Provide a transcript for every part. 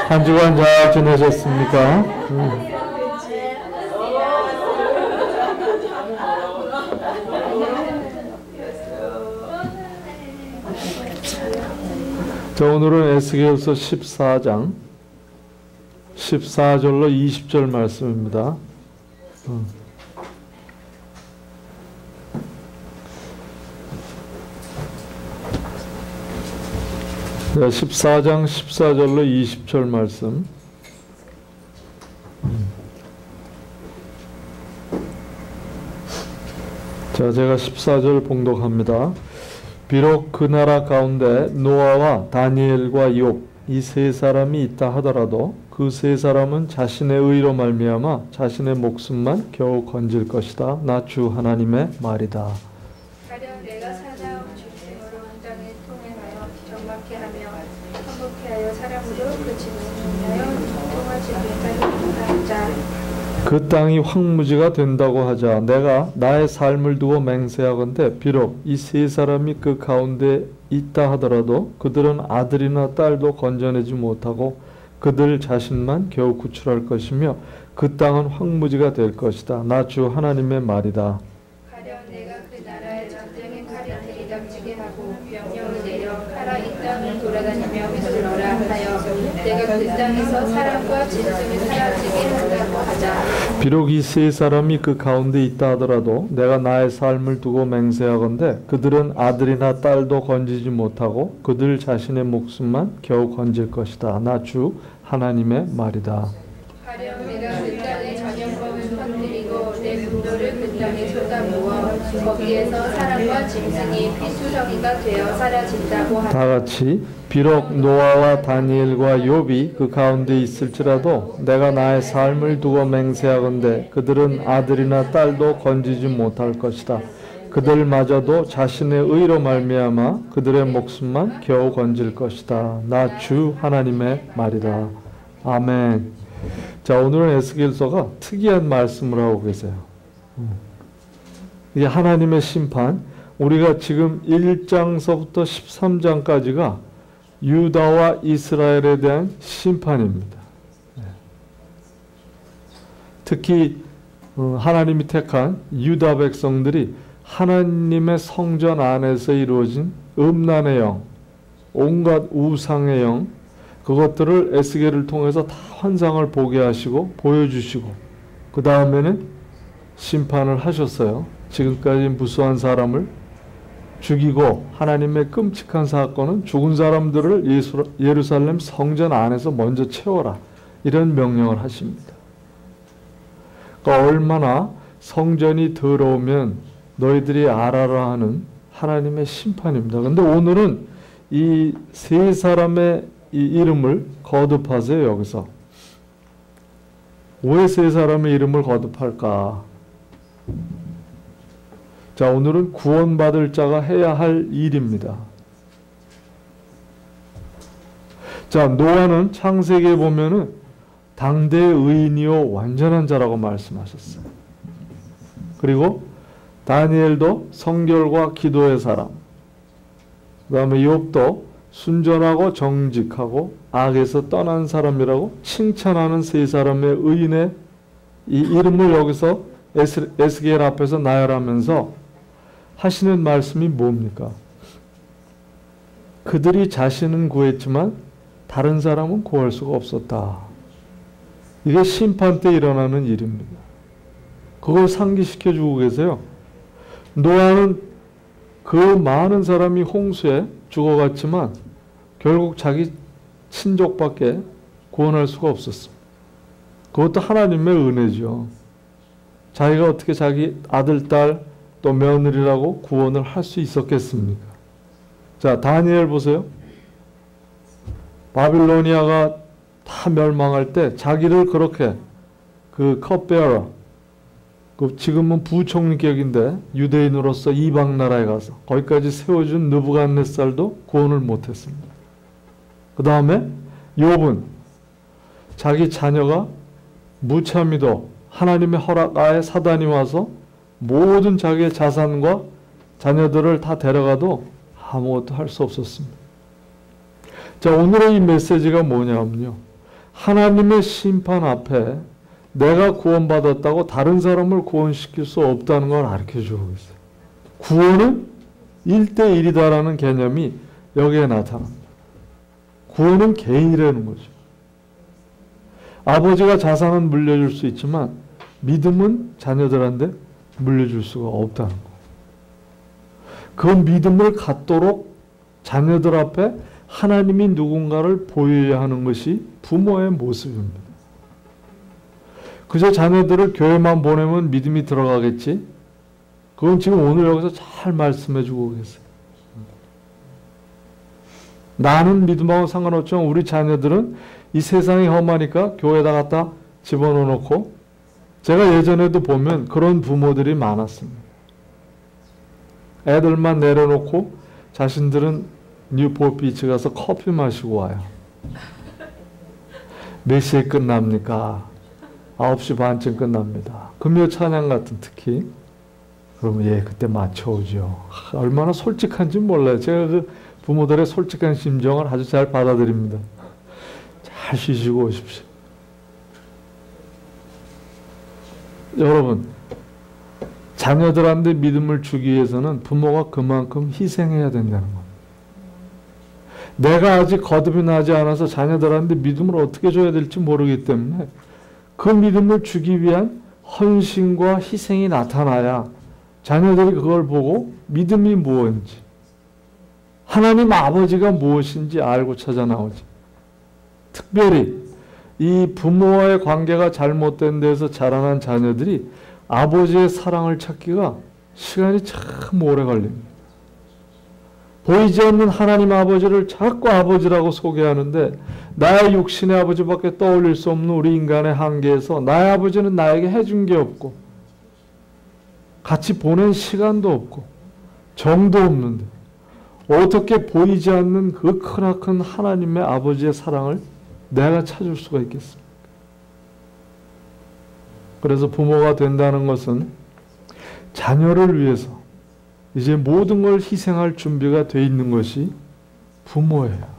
한 주간 잘 지내셨습니까? 자, 오늘은 에스겔서 14장 14절로 20절 말씀입니다. 자, 14장 14절로 20절 말씀. 자, 제가 14절 봉독합니다. 비록 그 나라 가운데 노아와 다니엘과 욥 이 세 사람이 있다 하더라도 그 세 사람은 자신의 의로 말미암아 자신의 목숨만 겨우 건질 것이다. 나 주 하나님의 말이다. 가령 내가 사나운 짐승으로 땅에 통행하여 적막케 하며 황복케 하여 사람으로 그 짐승을 하여 통하지 못하게 하자. 그 땅이 황무지가 된다고 하자 내가 나의 삶을 두고 맹세하건대 비록 이 세 사람이 그 가운데 있다 하더라도 그들은 아들이나 딸도 건져내지 못하고 그들 자신만 겨우 구출할 것이며 그 땅은 황무지가 될 것이다. 나 주 하나님의 말이다. 가령 내가 그 나라의 전쟁의 칼이 들이닥치게 하고 명령을 내려 가라 이 땅을 돌아다니며 휘둘러라 하여 내가 그 땅에서 사람과 짐승을 사라지게 한다고 하자. 비록 이 세 사람이 그 가운데 있다 하더라도 내가 나의 삶을 두고 맹세하건대 그들은 아들이나 딸도 건지지 못하고 그들 자신의 목숨만 겨우 건질 것이다. 나 주 하나님의 말이다. 가령 내가 그 땅의 전염병을 퍼뜨리고 내 분노를 그 땅에 쏟아부어 거기에서 사람과 짐승이 피투성이가 되어 사라진다고 하다. 다 같이 비록 노아와 다니엘과 욥이 그 가운데 있을지라도 내가 나의 삶을 두고 맹세하건대 그들은 아들이나 딸도 건지지 못할 것이다. 그들마저도 자신의 의로 말미암아 그들의 목숨만 겨우 건질 것이다. 나 주 하나님의 말이다. 아멘. 자, 오늘은 에스겔서가 특이한 말씀을 하고 계세요. 이게 하나님의 심판. 우리가 지금 1장서부터 13장까지가 유다와 이스라엘에 대한 심판입니다. 특히 하나님이 택한 유다 백성들이 하나님의 성전 안에서 이루어진 음란의 영, 온갖 우상의 영, 그것들을 에스겔을 통해서 다 환상을 보게 하시고 보여주시고 그 다음에는 심판을 하셨어요. 지금까지 무수한 사람을 죽이고 하나님의 끔찍한 사건은 죽은 사람들을 예루살렘 성전 안에서 먼저 채워라. 이런 명령을 하십니다. 그러니까 얼마나 성전이 더러우면 너희들이 알아라 하는 하나님의 심판입니다. 그런데 오늘은 이 세 사람의 이 이름을 거듭하세요. 여기서 왜 세 사람의 이름을 거듭할까? 자, 오늘은 구원받을 자가 해야 할 일입니다. 자, 노아는 창세기에 보면은 당대의 의인이요 완전한 자라고 말씀하셨어요. 그리고 다니엘도 성결과 기도의 사람, 그 다음에 욥도 순전하고 정직하고 악에서 떠난 사람이라고 칭찬하는 세 사람의 의인의 이 이름을 여기서 에스겔 앞에서 나열하면서 하시는 말씀이 뭡니까? 그들이 자신은 구했지만 다른 사람은 구할 수가 없었다. 이게 심판 때 일어나는 일입니다. 그걸 상기시켜 주고 계세요. 노아는 그 많은 사람이 홍수에 죽어갔지만 결국 자기 친족밖에 구원할 수가 없었습니다. 그것도 하나님의 은혜죠. 자기가 어떻게 자기 아들, 딸, 또 며느리라고 구원을 할 수 있었겠습니까? 자, 다니엘 보세요. 바빌로니아가 다 멸망할 때 자기를 그렇게 그 컵베어러, 그 지금은 부총리격인데 유대인으로서 이방 나라에 가서 거기까지 세워준 느부갓네살도 구원을 못했습니다. 그 다음에 욥은 자기 자녀가 무참히도 하나님의 허락하에 사단이 와서 모든 자기의 자산과 자녀들을 다 데려가도 아무것도 할 수 없었습니다. 자, 오늘의 이 메시지가 뭐냐면요. 하나님의 심판 앞에 내가 구원받았다고 다른 사람을 구원시킬 수 없다는 걸 가르쳐주고 있어요. 구원은 1대1이다라는 개념이 여기에 나타납니다. 구원은 개인이라는 거죠. 아버지가 자산은 물려줄 수 있지만 믿음은 자녀들한테 물려줄 수가 없다는 거. 그 믿음을 갖도록 자녀들 앞에 하나님이 누군가를 보여야 하는 것이 부모의 모습입니다. 그저 자녀들을 교회만 보내면 믿음이 들어가겠지? 그건 지금 오늘 여기서 잘 말씀해 주고 계세요. 나는 믿음하고 상관없지만 우리 자녀들은 이 세상이 험하니까 교회에다 갖다 집어넣어 놓고, 제가 예전에도 보면 그런 부모들이 많았습니다. 애들만 내려놓고 자신들은 뉴포트 비치 가서 커피 마시고 와요. 몇 시에 끝납니까? 9시 반쯤 끝납니다. 금요 찬양 같은 특히. 그러면 예, 그때 맞춰오죠. 얼마나 솔직한지 몰라요. 제가 그 부모들의 솔직한 심정을 아주 잘 받아들입니다. 잘 쉬시고 오십시오. 여러분, 자녀들한테 믿음을 주기 위해서는 부모가 그만큼 희생해야 된다는 겁니다. 내가 아직 거듭이 나지 않아서 자녀들한테 믿음을 어떻게 줘야 될지 모르기 때문에 그 믿음을 주기 위한 헌신과 희생이 나타나야 자녀들이 그걸 보고 믿음이 무엇인지, 하나님 아버지가 무엇인지 알고 찾아 나오지. 특별히 이 부모와의 관계가 잘못된 데서 자라난 자녀들이 아버지의 사랑을 찾기가 시간이 참 오래 걸립니다. 보이지 않는 하나님 아버지를 자꾸 아버지라고 소개하는데 나의 육신의 아버지밖에 떠올릴 수 없는 우리 인간의 한계에서 나의 아버지는 나에게 해준 게 없고 같이 보낸 시간도 없고 정도 없는데 어떻게 보이지 않는 그 크나큰 하나님의 아버지의 사랑을 내가 찾을 수가 있겠습니까? 그래서 부모가 된다는 것은 자녀를 위해서 이제 모든 걸 희생할 준비가 돼 있는 것이 부모예요.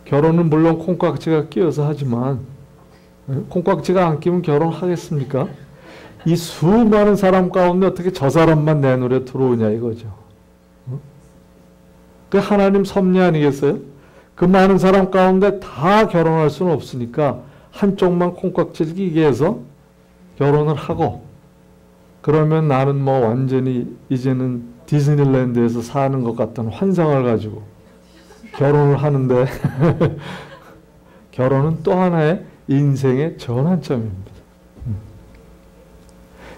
결혼은 물론 콩깍지가 끼어서 하지만 콩깍지가 안 끼면 결혼하겠습니까? 이 수많은 사람 가운데 어떻게 저 사람만 내 눈에 들어오냐 이거죠. 그 하나님 섭리 아니겠어요? 그 많은 사람 가운데 다 결혼할 수는 없으니까 한쪽만 콩깍지를 끼게 해서 결혼을 하고, 그러면 나는 뭐 완전히 이제는 디즈니랜드에서 사는 것 같다는 환상을 가지고 결혼을 하는데 결혼은 또 하나의 인생의 전환점입니다.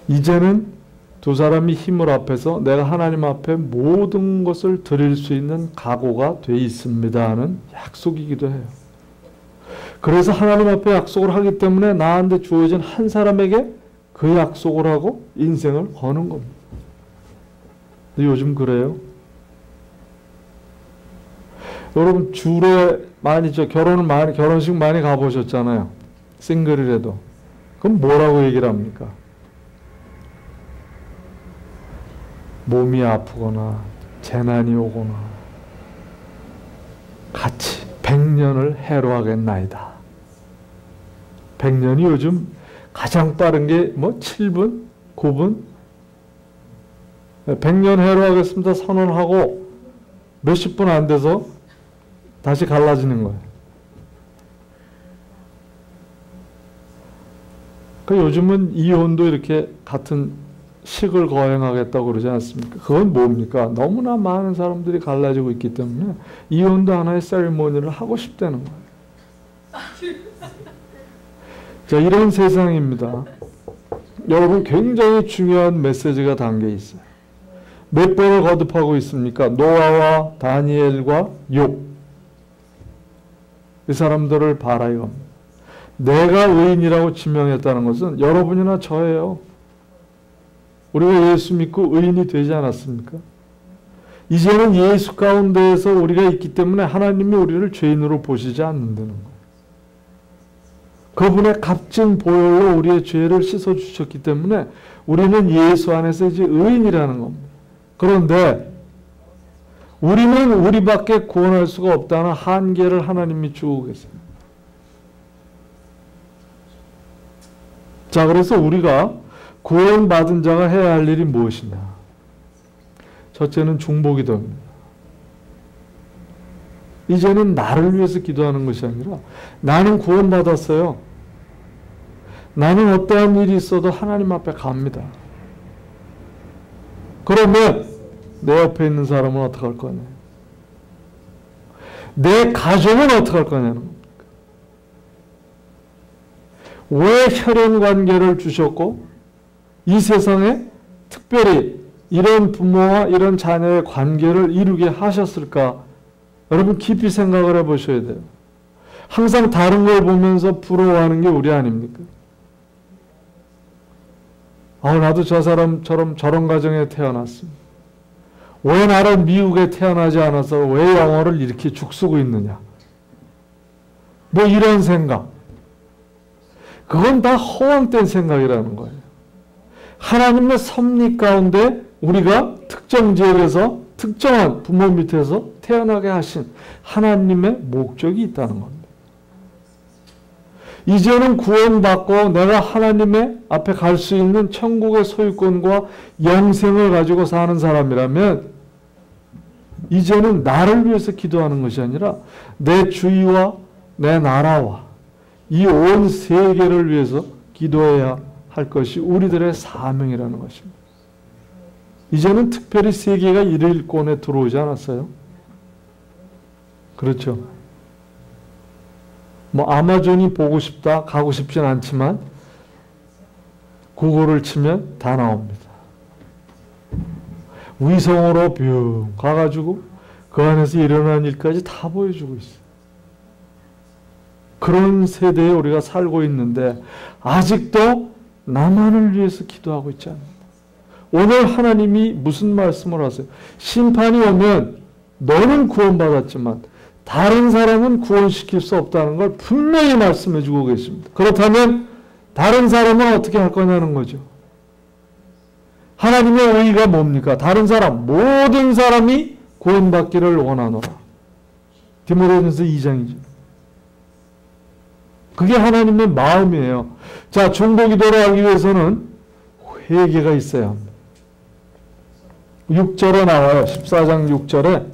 이제는 두 사람이 힘을 합해서 내가 하나님 앞에 모든 것을 드릴 수 있는 각오가 돼 있습니다 하는 약속이기도 해요. 그래서 하나님 앞에 약속을 하기 때문에 나한테 주어진 한 사람에게 그 약속을 하고 인생을 거는 겁니다. 근데 요즘 그래요? 여러분 주례 많이 결혼식 많이 가보셨잖아요. 싱글이라도. 그럼 뭐라고 얘기를 합니까? 몸이 아프거나 재난이 오거나 같이 100년을 해로하겠나이다. 100년이 요즘 가장 빠른 게 뭐 7분? 9분? 100년 해로하겠습니다 선언하고 몇십 분 안 돼서 다시 갈라지는 거예요. 그러니까 요즘은 이혼도 이렇게 같은 식을 거행하겠다고 그러지 않습니까? 그건 뭡니까? 너무나 많은 사람들이 갈라지고 있기 때문에 이혼도 하나의 세리머니를 하고 싶다는 거예요. 자, 이런 세상입니다. 여러분 굉장히 중요한 메시지가 담겨 있어요. 몇 번을 거듭하고 있습니까? 노아와 다니엘과 욥. 이 사람들을 봐라 이겁니다. 내가 의인이라고 지명했다는 것은 여러분이나 저예요. 우리가 예수 믿고 의인이 되지 않았습니까? 이제는 예수 가운데에서 우리가 있기 때문에 하나님이 우리를 죄인으로 보시지 않는다는 거예요. 그분의 값진 보혈로 우리의 죄를 씻어주셨기 때문에 우리는 예수 안에서 이제 의인이라는 겁니다. 그런데 우리는 우리밖에 구원할 수가 없다는 한계를 하나님이 주고 계세요. 자, 그래서 우리가 구원받은 자가 해야 할 일이 무엇이냐? 첫째는 중보기도입니다. 이제는 나를 위해서 기도하는 것이 아니라 나는 구원받았어요. 나는 어떠한 일이 있어도 하나님 앞에 갑니다. 그러면 내 옆에 있는 사람은 어떻게 할 거냐? 내 가족은 어떻게 할 거냐는 겁니까? 왜 혈연 관계를 주셨고 이 세상에 특별히 이런 부모와 이런 자녀의 관계를 이루게 하셨을까? 여러분 깊이 생각을 해보셔야 돼요. 항상 다른 걸 보면서 부러워하는 게 우리 아닙니까? 나도 저 사람처럼 저런 가정에 태어났습니다. 왜 나는 미국에 태어나지 않아서 왜 영어를 이렇게 죽쓰고 있느냐? 뭐 이런 생각. 그건 다 허황된 생각이라는 거예요. 하나님의 섭리 가운데 우리가 특정 지역에서 특정한 부모 밑에서 태어나게 하신 하나님의 목적이 있다는 겁니다. 이제는 구원받고 내가 하나님의 앞에 갈 수 있는 천국의 소유권과 영생을 가지고 사는 사람이라면 이제는 나를 위해서 기도하는 것이 아니라 내 주위와 내 나라와 이 온 세계를 위해서 기도해야 할 것이 우리들의 사명이라는 것입니다. 이제는 특별히 세계가 일일권에 들어오지 않았어요? 그렇죠. 뭐 아마존이 보고 싶다, 가고 싶진 않지만 구글을 치면 다 나옵니다. 위성으로 뿅 가가지고 그 안에서 일어난 일까지 다 보여주고 있어요. 그런 세대에 우리가 살고 있는데 아직도 나만을 위해서 기도하고 있지 않습니다. 오늘 하나님이 무슨 말씀을 하세요? 심판이 오면 너는 구원받았지만 다른 사람은 구원시킬 수 없다는 걸 분명히 말씀해 주고 계십니다. 그렇다면 다른 사람은 어떻게 할 거냐는 거죠. 하나님의 의의가 뭡니까? 다른 사람, 모든 사람이 구원받기를 원하노라. 디모데전서 2장이죠. 그게 하나님의 마음이에요. 자, 중보기도를 하기 위해서는 회개가 있어야 합니다. 6절에 나와요. 14장 6절에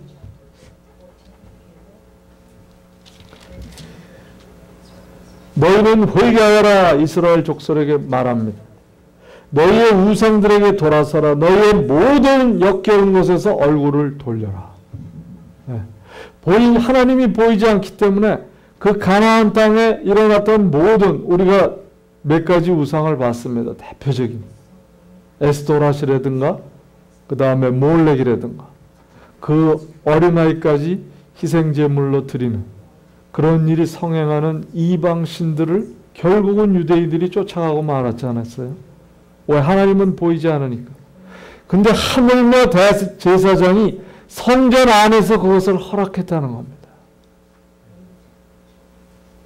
너희는 회개하여라 이스라엘 족속에게 말합니다. 너희의 우상들에게 돌아서라. 너희의 모든 역겨운 곳에서 얼굴을 돌려라. 네. 하나님이 보이지 않기 때문에 그 가나안 땅에 일어났던 모든 우리가 몇 가지 우상을 봤습니다. 대표적인 에스토라시라든가 그 다음에 몰렉이라든가 그 어린아이까지 희생제물로 드리는 그런 일이 성행하는 이방 신들을 결국은 유대인들이 쫓아가고 말았지 않았어요? 왜? 하나님은 보이지 않으니까. 근데 하물며 대제사장이 성전 안에서 그것을 허락했다는 겁니다.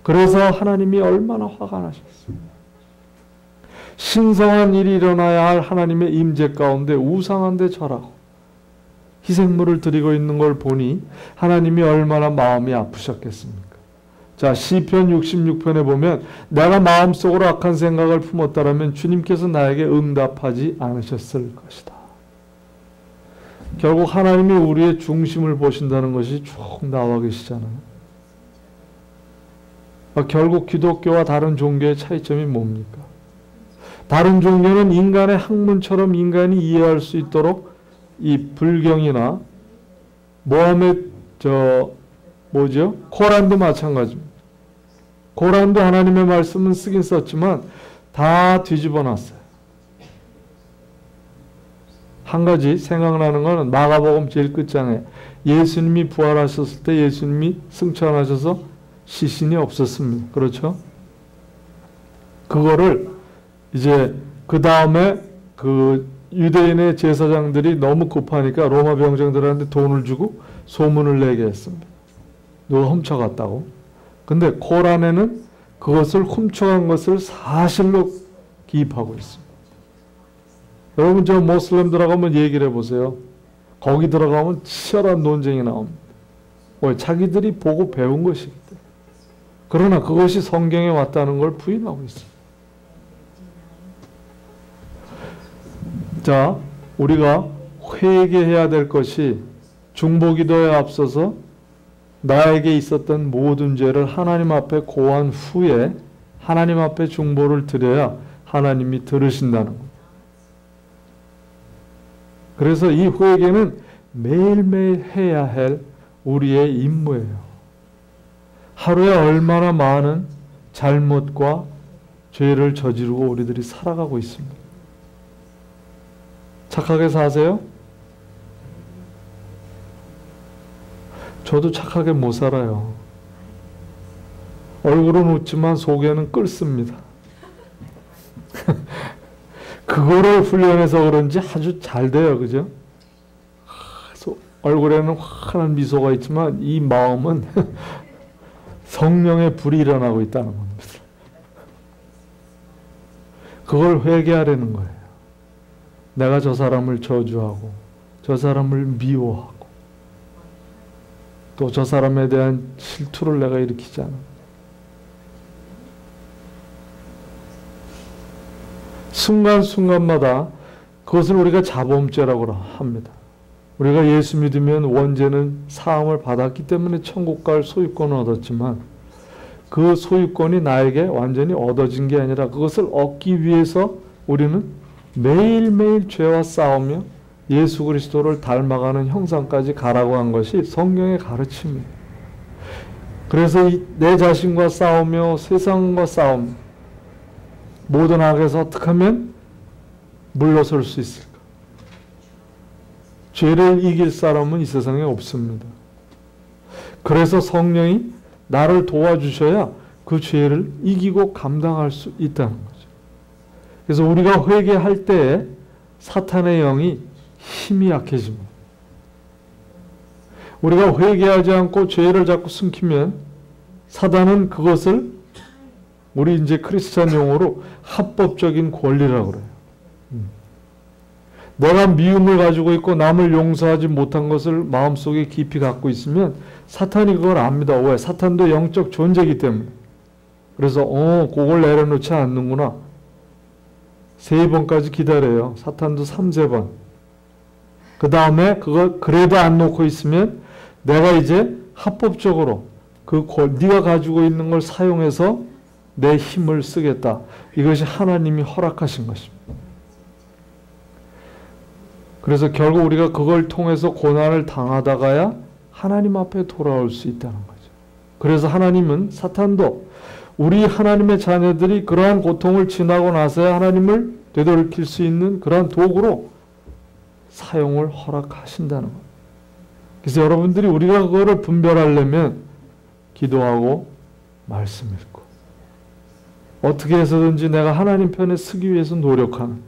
그래서 하나님이 얼마나 화가 나셨습니까? 신성한 일이 일어나야 할 하나님의 임재 가운데 우상한 데 절하고 희생물을 드리고 있는 걸 보니 하나님이 얼마나 마음이 아프셨겠습니까? 자, 시편 66편에 보면 내가 마음속으로 악한 생각을 품었다라면 주님께서 나에게 응답하지 않으셨을 것이다. 결국 하나님이 우리의 중심을 보신다는 것이 쭉 나와 계시잖아요. 결국 기독교와 다른 종교의 차이점이 뭡니까? 다른 종교는 인간의 학문처럼 인간이 이해할 수 있도록 이 불경이나 모함의 코란도 마찬가지입니다. 코란도 하나님의 말씀은 쓰긴 썼지만 다 뒤집어 놨어요. 한 가지 생각나는 것은 마가복음 제일 끝장에 예수님이 부활하셨을 때 예수님이 승천하셔서 시신이 없었습니다. 그렇죠? 그거를 이제 그 다음에 그 유대인의 제사장들이 너무 급하니까 로마 병정들한테 돈을 주고 소문을 내게 했습니다. 누가 훔쳐갔다고. 근데 코란에는 그것을 훔쳐간 것을 사실로 기입하고 있습니다. 여러분 저 모슬렘들하고 한번 얘기를 해보세요. 거기 들어가면 치열한 논쟁이 나옵니다. 왜? 자기들이 보고 배운 것이기 때문에. 그러나 그것이 성경에 왔다는 걸 부인하고 있습니다. 자, 우리가 회개해야 될 것이 중보기도에 앞서서 나에게 있었던 모든 죄를 하나님 앞에 고한 후에 하나님 앞에 중보를 드려야 하나님이 들으신다는 겁니다. 그래서 이 회개는 매일매일 해야 할 우리의 임무예요. 하루에 얼마나 많은 잘못과 죄를 저지르고 우리들이 살아가고 있습니다. 착하게 사세요? 저도 착하게 못 살아요. 얼굴은 웃지만 속에는 끓습니다. 그거를 훈련해서 그런지 아주 잘 돼요. 그죠? 얼굴에는 환한 미소가 있지만 이 마음은 성령의 불이 일어나고 있다는 겁니다. 그걸 회개하려는 거예요. 내가 저 사람을 저주하고 저 사람을 미워하고 또 저 사람에 대한 질투를 내가 일으키지 않아. 순간순간마다 그것을 우리가 자범죄라고 합니다. 우리가 예수 믿으면 원죄는 사함을 받았기 때문에 천국 갈 소유권을 얻었지만 그 소유권이 나에게 완전히 얻어진 게 아니라 그것을 얻기 위해서 우리는 매일매일 죄와 싸우며 예수 그리스도를 닮아가는 형상까지 가라고 한 것이 성경의 가르침이에요. 그래서 내 자신과 싸우며 세상과 싸우며 모든 악에서 어떻게 하면 물러설 수 있을까? 죄를 이길 사람은 이 세상에 없습니다. 그래서 성령이 나를 도와주셔야 그 죄를 이기고 감당할 수 있다는 거죠. 그래서 우리가 회개할 때에 사탄의 영이 힘이 약해집니다. 우리가 회개하지 않고 죄를 자꾸 숨기면 사단은 그것을 우리 이제 크리스찬 용어로 합법적인 권리라고 그래요. 내가 미움을 가지고 있고 남을 용서하지 못한 것을 마음속에 깊이 갖고 있으면 사탄이 그걸 압니다. 왜? 사탄도 영적 존재이기 때문에. 그래서 그걸 내려놓지 않는구나. 3번까지 기다려요. 사탄도 3번. 그 다음에 그거 그래도 안 놓고 있으면 내가 이제 합법적으로 네가 가지고 있는 걸 사용해서 내 힘을 쓰겠다. 이것이 하나님이 허락하신 것입니다. 그래서 결국 우리가 그걸 통해서 고난을 당하다가야 하나님 앞에 돌아올 수 있다는 거죠. 그래서 하나님은 사탄도 우리 하나님의 자녀들이 그러한 고통을 지나고 나서야 하나님을 되돌이킬 수 있는 그러한 도구로 사용을 허락하신다는 거예요. 그래서 여러분들이 우리가 그거를 분별하려면 기도하고 말씀 읽고 어떻게 해서든지 내가 하나님 편에 서기 위해서 노력하는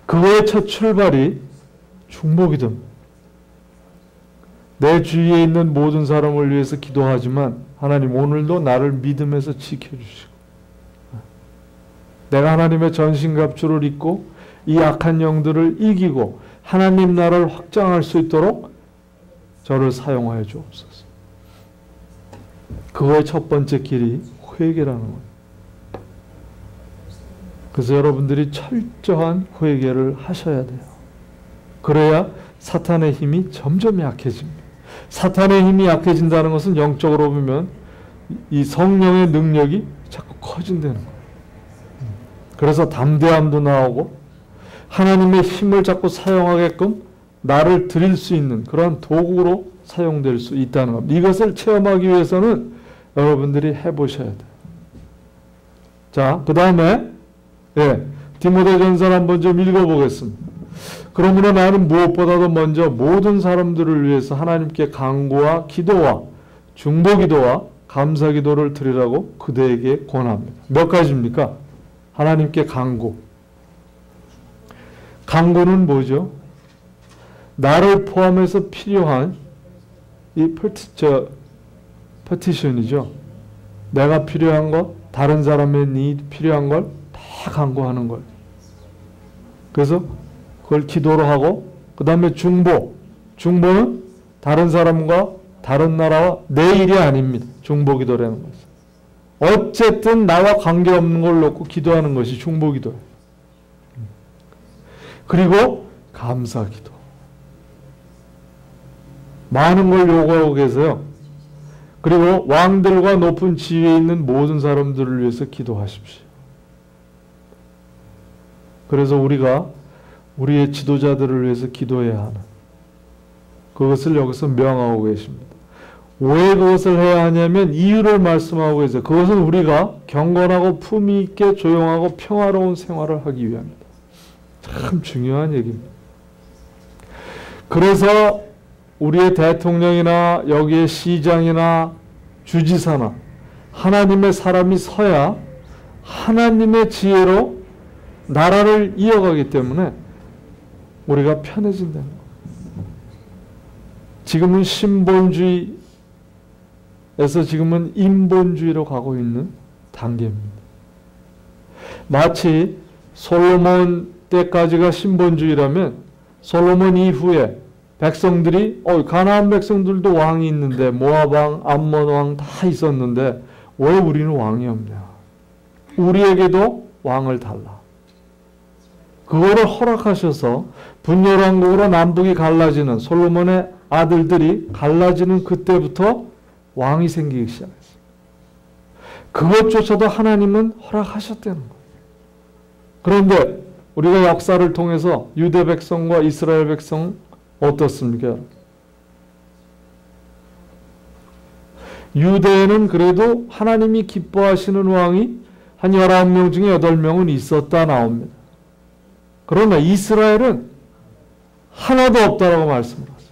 그거의 첫 출발이 중보기도입니다. 내 주위에 있는 모든 사람을 위해서 기도하지만 하나님 오늘도 나를 믿음에서 지켜주시고 내가 하나님의 전신갑주를 입고 이 악한 영들을 이기고 하나님 나라를 확장할 수 있도록 저를 사용하여 주옵소서. 그거의 첫 번째 길이 회개라는 거예요. 그래서 여러분들이 철저한 회개를 하셔야 돼요. 그래야 사탄의 힘이 점점 약해집니다. 사탄의 힘이 약해진다는 것은 영적으로 보면 이 성령의 능력이 자꾸 커진다는 거예요. 그래서 담대함도 나오고 하나님의 힘을 자꾸 사용하게끔 나를 드릴 수 있는 그런 도구로 사용될 수 있다는 겁니다. 이것을 체험하기 위해서는 여러분들이 해보셔야 돼요. 자, 그 다음에 디모데전서를 한번 좀 읽어보겠습니다. 그러므로 나는 무엇보다도 먼저 모든 사람들을 위해서 하나님께 간구와 기도와 중보기도와 감사기도를 드리라고 그대에게 권합니다. 몇 가지입니까? 하나님께 간구. 간구는 뭐죠? 나를 포함해서 필요한 이 petition이죠. 내가 필요한 것, 다른 사람의 need 필요한 걸 다 간구하는 걸. 그래서 그걸 기도로 하고 그 다음에 중보. 중보는 다른 사람과 다른 나라와 내 일이 아닙니다. 중보기도라는 것은. 어쨌든 나와 관계없는 걸 놓고 기도하는 것이 중보기도예요. 그리고 감사기도. 많은 걸 요구하고 계세요. 그리고 왕들과 높은 지위에 있는 모든 사람들을 위해서 기도하십시오. 그래서 우리가 우리의 지도자들을 위해서 기도해야 하는 그것을 여기서 명하고 계십니다. 왜 그것을 해야 하냐면 이유를 말씀하고 계세요. 그것은 우리가 경건하고 품위 있게 조용하고 평화로운 생활을 하기 위함입니다. 참 중요한 얘기입니다. 그래서 우리의 대통령이나 여기에 시장이나 주지사나 하나님의 사람이 서야 하나님의 지혜로 나라를 이어가기 때문에 우리가 편해진다는 거예요. 지금은 신본주의에서 지금은 인본주의로 가고 있는 단계입니다. 마치 솔로몬 때까지가 신본주의라면 솔로몬 이후에 백성들이 가나안 백성들도 왕이 있는데 모압 왕, 암몬 왕 다 있었는데 왜 우리는 왕이 없냐? 우리에게도 왕을 달라. 그거를 허락하셔서 분열왕국으로 남북이 갈라지는 솔로몬의 아들들이 갈라지는 그때부터 왕이 생기기 시작했어요. 그것조차도 하나님은 허락하셨다는 거예요. 그런데 우리가 역사를 통해서 유대 백성과 이스라엘 백성 어떻습니까? 유대에는 그래도 하나님이 기뻐하시는 왕이 한 19명 중에 8명은 있었다 나옵니다. 그러나 이스라엘은 하나도 없다라고 말씀을 하세요.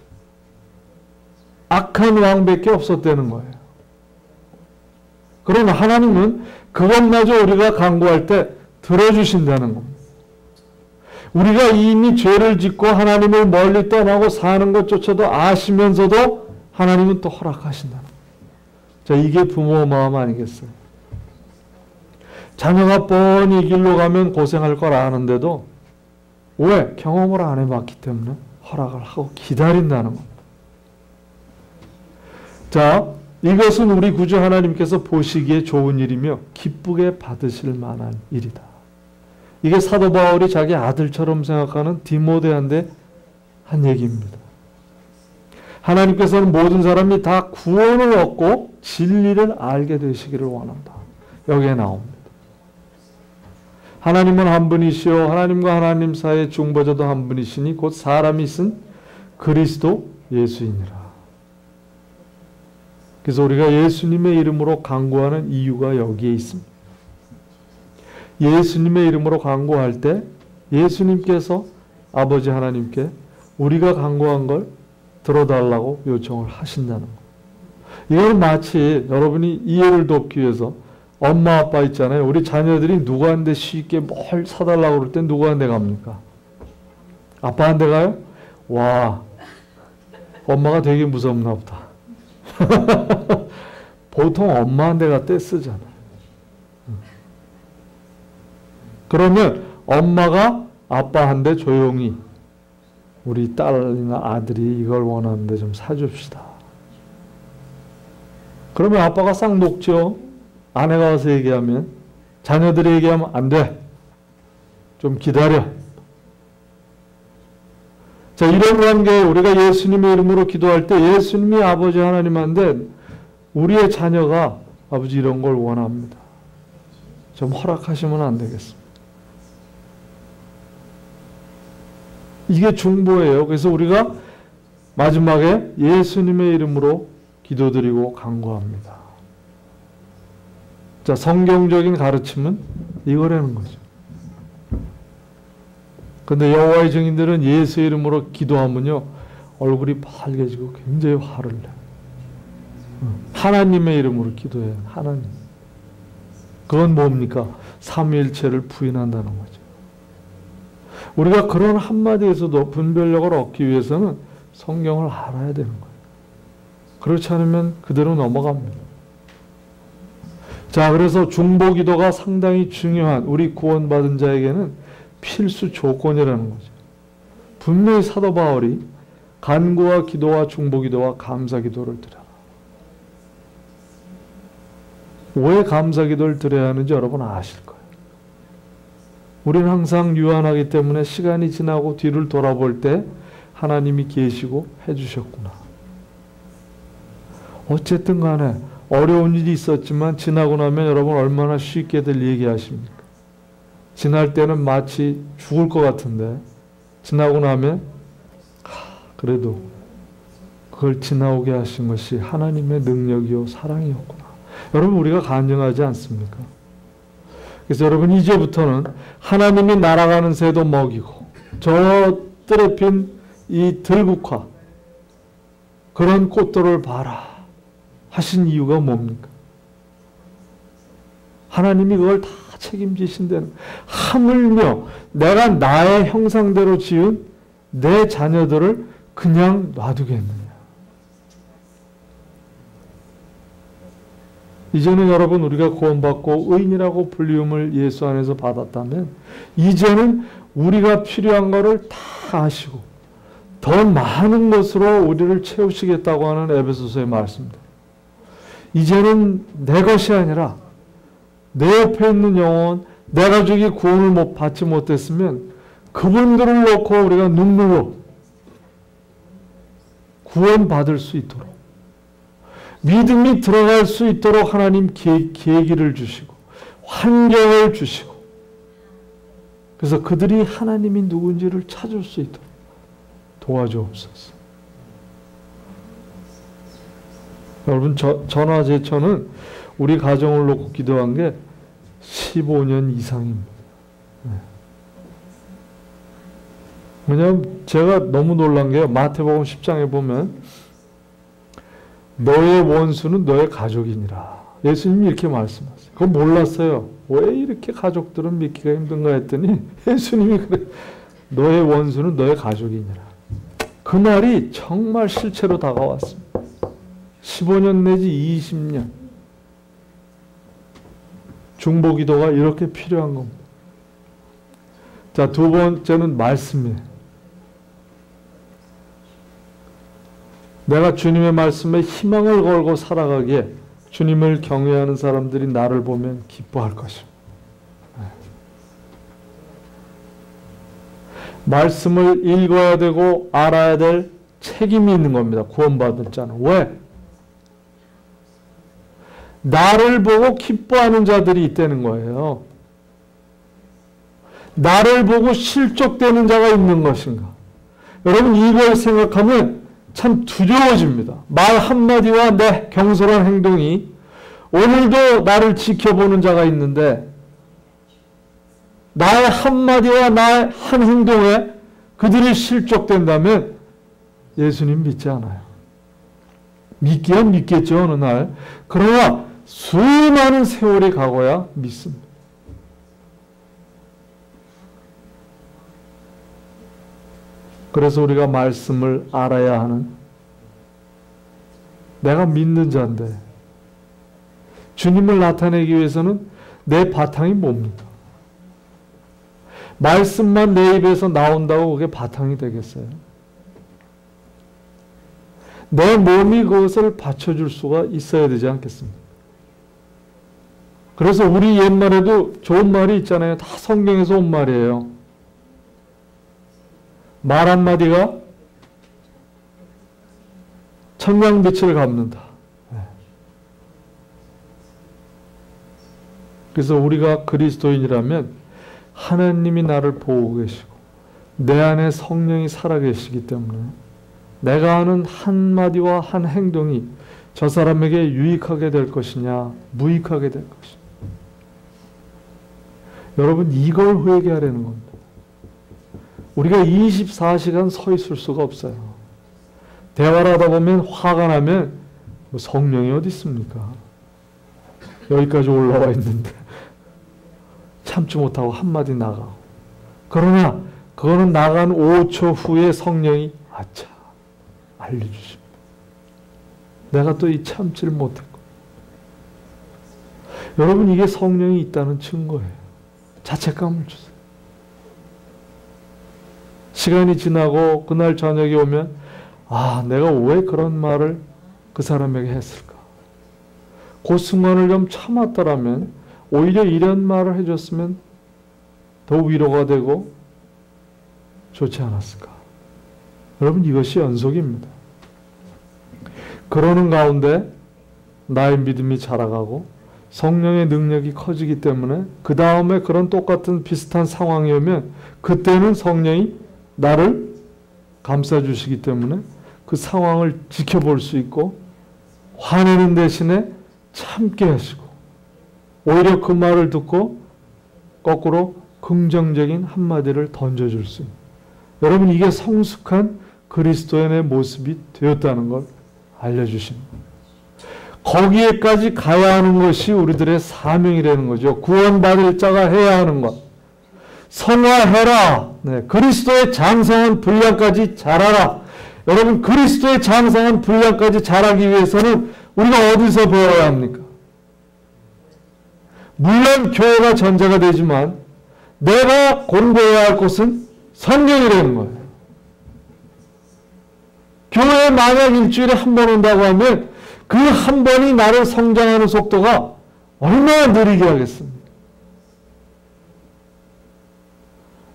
악한 왕밖에 없었다는 거예요. 그러나 하나님은 그것마저 우리가 간구할 때 들어주신다는 겁니다. 우리가 이미 죄를 짓고 하나님을 멀리 떠나고 사는 것조차도 아시면서도 하나님은 또 허락하신다는 거예요. 자, 이게 부모 마음 아니겠어요? 자녀가 뻔히 이 길로 가면 고생할 걸 아는데도 왜? 경험을 안 해봤기 때문에 허락을 하고 기다린다는 겁니다. 자, 이것은 우리 구주 하나님께서 보시기에 좋은 일이며 기쁘게 받으실 만한 일이다. 이게 사도 바울이 자기 아들처럼 생각하는 디모데한테 한 얘기입니다. 하나님께서는 모든 사람이 다 구원을 얻고 진리를 알게 되시기를 원한다. 여기에 나옵니다. 하나님은 한 분이시요 하나님과 하나님 사이의 중보자도 한 분이시니 곧 사람이 쓴 그리스도 예수이니라. 그래서 우리가 예수님의 이름으로 간구하는 이유가 여기에 있습니다. 예수님의 이름으로 간구할 때 예수님께서 아버지 하나님께 우리가 간구한 걸 들어달라고 요청을 하신다는 거. 이건 마치 여러분이 이해를 돕기 위해서 엄마 아빠 있잖아요. 우리 자녀들이 누구한테 쉽게 뭘 사달라고 그럴 때 누구한테 갑니까? 아빠한테 가요? 와, 엄마가 되게 무섭나 보다. 보통 엄마한테 갔대 쓰잖아. 그러면 엄마가 아빠한테 조용히 우리 딸이나 아들이 이걸 원하는데 좀 사줍시다. 그러면 아빠가 싹 녹죠. 아내가 와서 얘기하면, 자녀들이 얘기하면 안 돼. 좀 기다려. 자, 이런 관계에 우리가 예수님의 이름으로 기도할 때 예수님이 아버지 하나님한테 우리의 자녀가 아버지 이런 걸 원합니다. 좀 허락하시면 안 되겠습니다. 이게 중보예요. 그래서 우리가 마지막에 예수님의 이름으로 기도드리고 간구합니다. 자, 성경적인 가르침은 이거라는 거죠. 근데 여호와의 증인들은 예수 이름으로 기도하면요 얼굴이 빨개지고 굉장히 화를 내요. 하나님의 이름으로 기도해요. 하나님. 그건 뭡니까? 삼위일체를 부인한다는 거죠. 우리가 그런 한마디에서도 분별력을 얻기 위해서는 성경을 알아야 되는 거예요. 그렇지 않으면 그대로 넘어갑니다. 자, 그래서 중보기도가 상당히 중요한 우리 구원받은 자에게는 필수 조건이라는 거죠. 분명히 사도 바울이 간구와 기도와 중보기도와 감사기도를 드려라. 왜 감사기도를 드려야 하는지 여러분 아실 거예요. 우리는 항상 유한하기 때문에 시간이 지나고 뒤를 돌아볼 때 하나님이 계시고 해주셨구나. 어쨌든 간에 어려운 일이 있었지만 지나고 나면 여러분 얼마나 쉽게들 얘기하십니까? 지날 때는 마치 죽을 것 같은데 지나고 나면 그래도 그걸 지나오게 하신 것이 하나님의 능력이요 사랑이었구나. 여러분 우리가 간증하지 않습니까? 그래서 여러분 이제부터는 하나님이 날아가는 새도 먹이고 저 뜰에 핀 이 들국화 그런 꽃들을 봐라 하신 이유가 뭡니까? 하나님이 그걸 다 책임지신다는, 하물며 내가 나의 형상대로 지은 내 자녀들을 그냥 놔두겠느냐. 이제는 여러분 우리가 구원받고 의인이라고 불리움을 예수 안에서 받았다면 이제는 우리가 필요한 것을 다 아시고 더 많은 것으로 우리를 채우시겠다고 하는 에베소서의 말씀입니다. 이제는 내 것이 아니라 내 옆에 있는 영혼, 내 가족이 구원을 받지 못했으면 그분들을 놓고 우리가 눈물로 구원받을 수 있도록 믿음이 들어갈 수 있도록 하나님 계기를 주시고 환경을 주시고 그래서 그들이 하나님이 누군지를 찾을 수 있도록 도와주옵소서. 여러분 전화제천은 우리 가정을 놓고 기도한 게 15년 이상입니다. 왜냐하면 제가 너무 놀란 게요. 마태복음 10장에 보면 너의 원수는 너의 가족이니라. 예수님이 이렇게 말씀하세요. 그건 몰랐어요. 왜 이렇게 가족들은 믿기가 힘든가 했더니 예수님이 그래. 너의 원수는 너의 가족이니라. 그 말이 정말 실체로 다가왔습니다. 15년 내지 20년. 중보기도가 이렇게 필요한 겁니다. 자, 두 번째는 말씀이에요. 내가 주님의 말씀에 희망을 걸고 살아가기에 주님을 경외하는 사람들이 나를 보면 기뻐할 것입니다. 말씀을 읽어야 되고 알아야 될 책임이 있는 겁니다. 구원받을 자는. 왜? 나를 보고 기뻐하는 자들이 있다는 거예요. 나를 보고 실족되는 자가 있는 것인가? 여러분 이걸 생각하면 참 두려워집니다. 말 한마디와 내 경솔한 행동이 오늘도 나를 지켜보는 자가 있는데 나의 한마디와 나의 한 행동에 그들이 실족된다면 예수님 믿지 않아요. 믿기야 믿겠죠 어느 날. 그러나 수많은 세월이 가고야 믿습니다. 그래서 우리가 말씀을 알아야 하는, 내가 믿는 자인데 주님을 나타내기 위해서는 내 바탕이 뭡니까? 말씀만 내 입에서 나온다고 그게 바탕이 되겠어요? 내 몸이 그것을 받쳐줄 수가 있어야 되지 않겠습니까? 그래서 우리 옛말에도 좋은 말이 있잖아요. 다 성경에서 온 말이에요. 말 한마디가 천냥빛을 갚는다. 그래서 우리가 그리스도인이라면 하나님이 나를 보고 계시고 내 안에 성령이 살아계시기 때문에 내가 하는 한마디와 한 행동이 저 사람에게 유익하게 될 것이냐 무익하게 될 것이냐. 여러분 이걸 회개하려는 겁니다. 우리가 24시간 서 있을 수가 없어요. 대화를 하다 보면 화가 나면 뭐 성령이 어디 있습니까? 여기까지 올라와 있는데 참지 못하고 한마디 나가고. 그러나 그거는 나간 5초 후에 성령이 아차 알려주십니다. 내가 또 이 참지를 못했고. 여러분 이게 성령이 있다는 증거예요. 자책감을 주세요. 시간이 지나고 그날 저녁이 오면 아, 내가 왜 그런 말을 그 사람에게 했을까? 그 순간을 좀 참았더라면 오히려 이런 말을 해줬으면 더 위로가 되고 좋지 않았을까? 여러분, 이것이 연속입니다. 그러는 가운데 나의 믿음이 자라가고 성령의 능력이 커지기 때문에 그 다음에 그런 똑같은 비슷한 상황이 오면 그때는 성령이 나를 감싸주시기 때문에 그 상황을 지켜볼 수 있고 화내는 대신에 참게 하시고 오히려 그 말을 듣고 거꾸로 긍정적인 한마디를 던져줄 수 있는, 여러분, 이게 성숙한 그리스도인의 모습이 되었다는 걸 알려주십니다. 거기에까지 가야 하는 것이 우리들의 사명이라는 거죠. 구원받을 자가 해야 하는 것. 성화해라. 네, 그리스도의 장성한 분량까지 자라라. 여러분, 그리스도의 장성한 분량까지 자라기 위해서는 우리가 어디서 배워야 합니까? 물론 교회가 전제가 되지만 내가 공부해야 할 곳은 성경이라는 거예요. 교회에 만약 일주일에 한 번 온다고 하면 그 한 번이 나를 성장하는 속도가 얼마나 느리게 하겠습니까?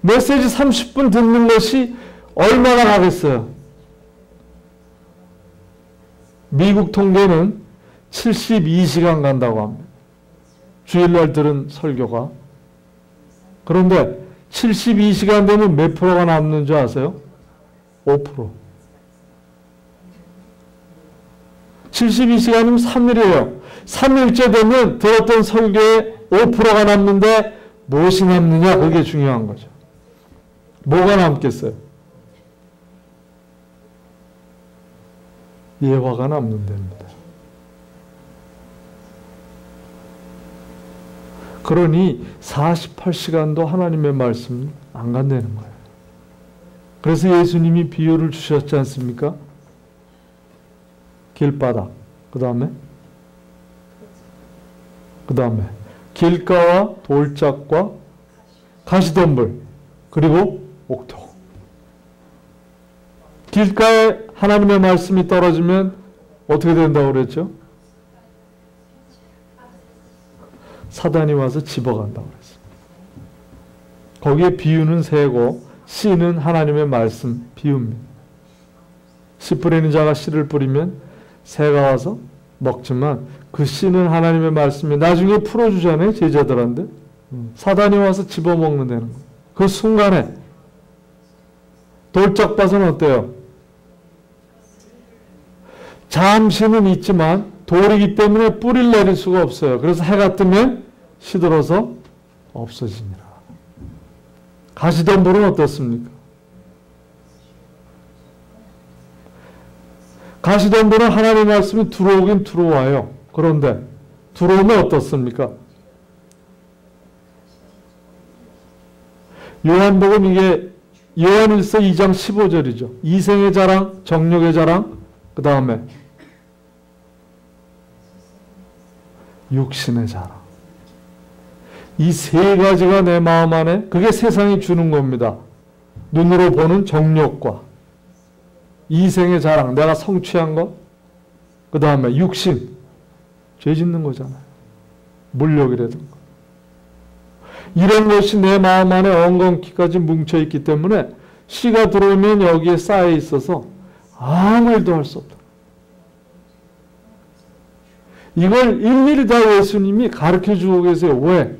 메시지 30분 듣는 것이 얼마나 가겠어요? 미국 통계는 72시간 간다고 합니다. 주일날 들은 설교가. 그런데 72시간 되면 몇 프로가 남는 줄 아세요? 5%. 72시간이면 3일이에요. 3일째 되면 들었던 설교에 5%가 남는데 무엇이 남느냐, 그게 중요한 거죠. 뭐가 남겠어요? 예화가 남는 데입니다. 그러니 48시간도 하나님의 말씀 안 간다는 거예요. 그래서 예수님이 비유를 주셨지 않습니까? 길바닥, 그 다음에 길가와 돌짝과 가시덤불, 그리고 옥토. 길가에 하나님의 말씀이 떨어지면 어떻게 된다고 그랬죠? 사단이 와서 집어간다고 그랬어요. 거기에 비유는 새고 씨는 하나님의 말씀 비유입니다. 씨 뿌리는 자가 씨를 뿌리면 새가 와서 먹지만 그 씨는 하나님의 말씀이 나중에 풀어주잖아요, 제자들한테. 사단이 와서 집어먹는다는 거예요. 그 순간에 돌짝밭은 어때요? 잠시는 있지만 돌이기 때문에 뿌리를 내릴 수가 없어요. 그래서 해가 뜨면 시들어서 없어지니라. 가시덤불은 어떻습니까? 가시덤불은 하나님의 말씀이 들어오긴 들어와요. 그런데 들어오면 어떻습니까? 요한복음, 이게 요한일서 2장 15절이죠. 이생의 자랑, 정욕의 자랑, 그 다음에 육신의 자랑. 이 세 가지가 내 마음 안에, 그게 세상이 주는 겁니다. 눈으로 보는 정욕과 이생의 자랑, 내가 성취한 것, 그 다음에 육신, 죄 짓는 거잖아요. 물욕이라든가. 이런 것이 내 마음 안에 엉겅퀴까지 뭉쳐있기 때문에 씨가 들어오면 여기에 쌓여 있어서 아무 일도 할 수 없다. 이걸 일일이 다 예수님이 가르쳐주고 계세요. 왜?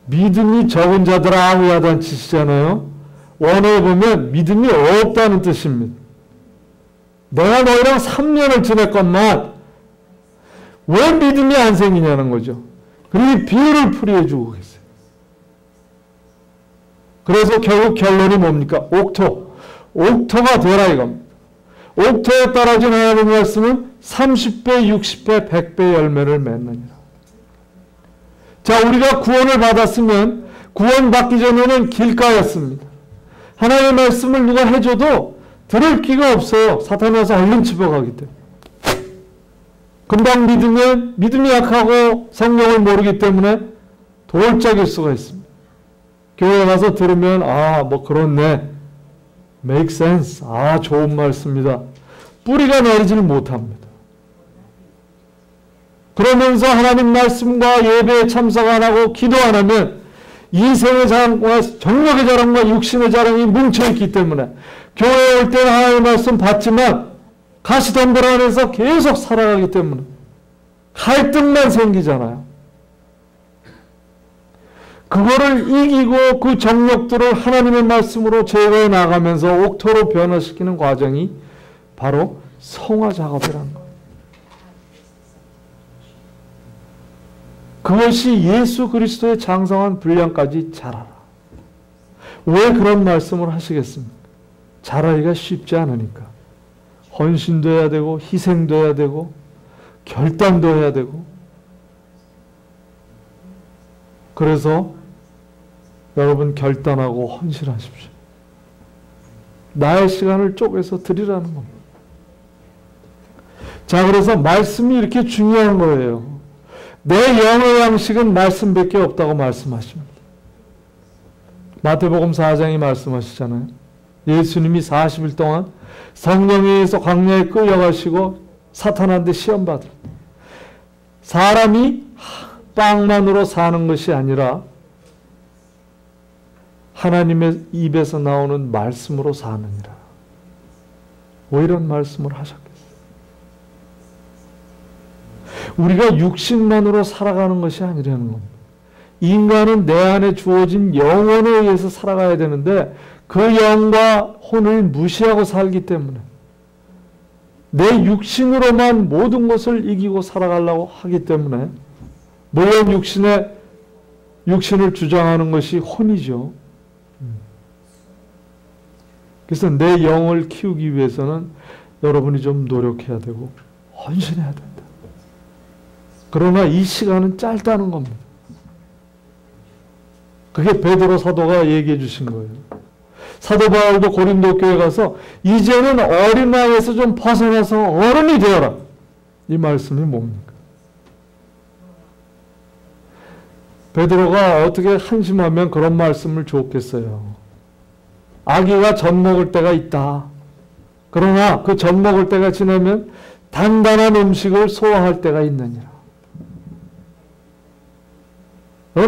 믿음이 적은 자들아 하고 야단치시잖아요. 원어에 보면 믿음이 없다는 뜻입니다. 내가 너희랑 3년을 지냈건만 왜 믿음이 안 생기냐는 거죠. 그리고 비유를 풀이해주고 계세요. 그래서 결국 결론이 뭡니까? 옥토. 옥토가 되라 이겁니다. 옥토에 떨어진 하나님의 말씀은 30배, 60배, 100배 열매를 맺느니라. 자, 우리가 구원을 받았으면 구원받기 전에는 길가였습니다. 하나님의 말씀을 누가 해줘도 들을 기가 없어요. 사탄이 와서 얼른 집어가기 때문에. 금방 믿으면 믿음이 약하고 성령을 모르기 때문에 돌짝일 수가 있습니다. 교회 가서 들으면 뭐 그렇네. make sense. 아, 좋은 말씀입니다. 뿌리가 내리질 못합니다. 그러면서 하나님 말씀과 예배에 참석 안 하고 기도 안 하면 인생의 자랑과 정력의 자랑과 육신의 자랑이 뭉쳐있기 때문에 교회에 올 때는 하나님 말씀 받지만 가시덤불 안에서 계속 살아가기 때문에 갈등만 생기잖아요. 그거를 이기고 그 정력들을 하나님의 말씀으로 제거해 나가면서 옥토로 변화시키는 과정이 바로 성화 작업이라는 거예요. 그것이 예수 그리스도의 장성한 분량까지 자라라. 왜 그런 말씀을 하시겠습니까? 자라기가 쉽지 않으니까. 헌신도 해야 되고 희생도 해야 되고 결단도 해야 되고. 그래서 여러분 결단하고 헌신하십시오. 나의 시간을 쪼개서 드리라는 겁니다. 자, 그래서 말씀이 이렇게 중요한 거예요. 내 영의 양식은 말씀밖에 없다고 말씀하십니다. 마태복음 4장이 말씀하시잖아요. 예수님이 40일 동안 성령에 의해서 광야에 끌려가시고 사탄한테 시험받을 때 사람이 빵만으로 사는 것이 아니라 하나님의 입에서 나오는 말씀으로 사느니라. 왜 이런 말씀을 하셨겠어요? 우리가 육신만으로 살아가는 것이 아니라는 겁니다. 인간은 내 안에 주어진 영혼에 의해서 살아가야 되는데 그 영과 혼을 무시하고 살기 때문에 내 육신으로만 모든 것을 이기고 살아가려고 하기 때문에 물론 육신을 주장하는 것이 혼이죠. 그래서 내 영을 키우기 위해서는 여러분이 좀 노력해야 되고 헌신해야 된다. 그러나 이 시간은 짧다는 겁니다. 그게 베드로 사도가 얘기해 주신 거예요. 사도 바울도 고린도 교회 가서 이제는 어린 나이에서 좀 벗어나서 어른이 되어라. 이 말씀이 뭡니까? 베드로가 어떻게 한심하면 그런 말씀을 줬겠어요. 아기가 젖 먹을 때가 있다. 그러나 그 젖 먹을 때가 지나면 단단한 음식을 소화할 때가 있느니라.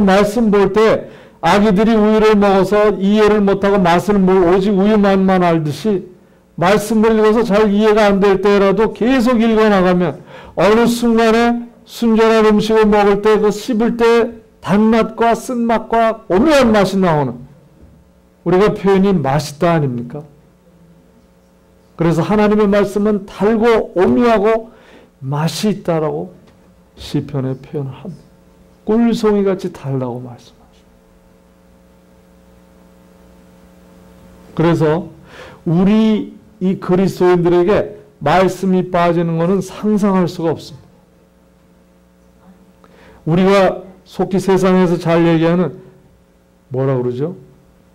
말씀 볼 때 아기들이 우유를 먹어서 이해를 못하고 맛을 오직 우유만만 알듯이 말씀을 읽어서 잘 이해가 안 될 때라도 계속 읽어나가면 어느 순간에 순전한 음식을 먹을 때 그 씹을 때 단맛과 쓴맛과 오묘한 맛이 나오는 우리가 표현이 맛있다 아닙니까? 그래서 하나님의 말씀은 달고 오묘하고 맛이 있다라고 시편에 표현을 합니다. 꿀송이같이 달라고 말씀하죠. 그래서 우리 이 그리스도인들에게 말씀이 빠지는 것은 상상할 수가 없습니다. 우리가 속히 세상에서 잘 얘기하는 뭐라 그러죠?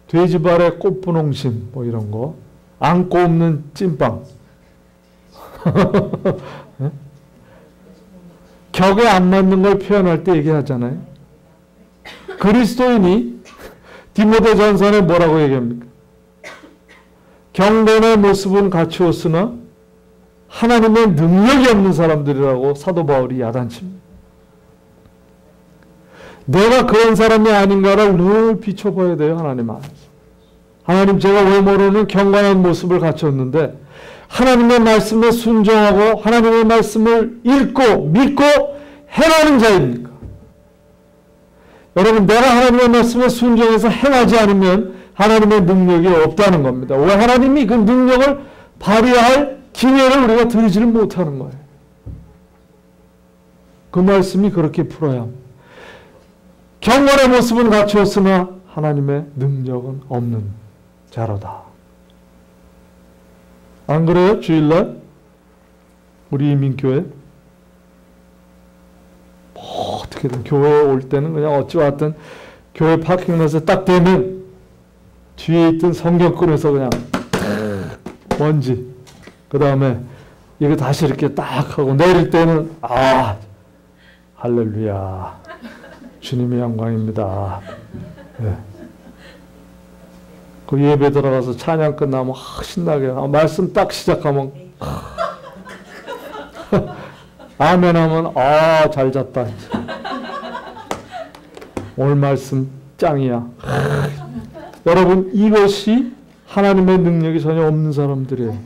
돼지발의 꽃분홍심 뭐 이런 거, 안고 없는 찐빵. 네? 격에 안 맞는 걸 표현할 때 얘기하잖아요. 그리스도인이 디모데전서에 뭐라고 얘기합니까? 경건의 모습은 갖추었으나 하나님의 능력이 없는 사람들이라고 사도 바울이 야단칩니다. 내가 그런 사람이 아닌가를 늘 비춰봐야 돼요. 하나님 안에서. 하나님, 제가 외모로는 경건한 모습을 갖췄는데 하나님의 말씀에 순종하고 하나님의 말씀을 읽고 믿고 행하는 자입니까? 여러분, 내가 하나님의 말씀에 순종해서 행하지 않으면 하나님의 능력이 없다는 겁니다. 왜 하나님이 그 능력을 발휘할 기회를 우리가 드리지를 못하는 거예요. 그 말씀이 그렇게 풀어야 합니다. 경건의 모습은 갖추었으나 하나님의 능력은 없는 자로다. 안 그래요? 주일날 우리 이민교회 뭐 어떻게든 교회에 올 때는 그냥 어찌 왔든 교회 파킹롯에 딱 되면 뒤에 있던 성경 꺼내서 그냥 먼지, 그 다음에 이거 다시 이렇게 딱 하고 내릴 때는 할렐루야, 주님의 영광입니다. 네. 그 예배 들어가서 찬양 끝나면 신나게 말씀 딱 시작하면 아멘 하면 잘 잤다. 오늘 말씀 짱이야. 여러분 이것이 하나님의 능력이 전혀 없는 사람들이에요.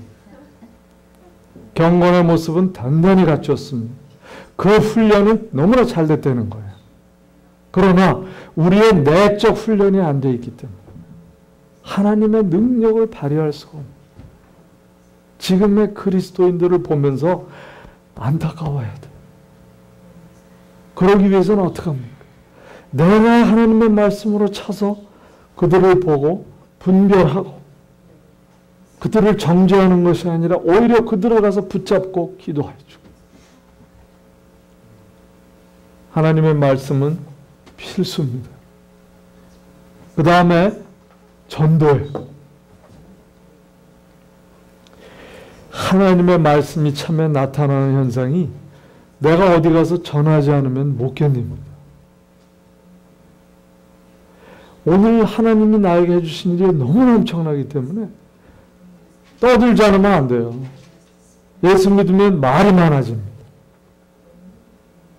경건의 모습은 단단히 갖췄습니다. 그 훈련은 너무나 잘 됐다는 거예요. 그러나 우리의 내적 훈련이 안 돼 있기 때문에 하나님의 능력을 발휘할 수가 없는 지금의 그리스도인들을 보면서 안타까워야 돼. 그러기 위해서는 어떻게 합니까? 내가 하나님의 말씀으로 차서 그들을 보고 분별하고 그들을 정죄하는 것이 아니라 오히려 그들을 가서 붙잡고 기도해 주고. 하나님의 말씀은 필수입니다. 그 다음에 전도예요. 하나님의 말씀이 참에 나타나는 현상이 내가 어디 가서 전하지 않으면 못 견딥니다. 오늘 하나님이 나에게 해주신 일이 너무나 엄청나기 때문에 떠들지 않으면 안 돼요. 예수 믿으면 말이 많아집니다.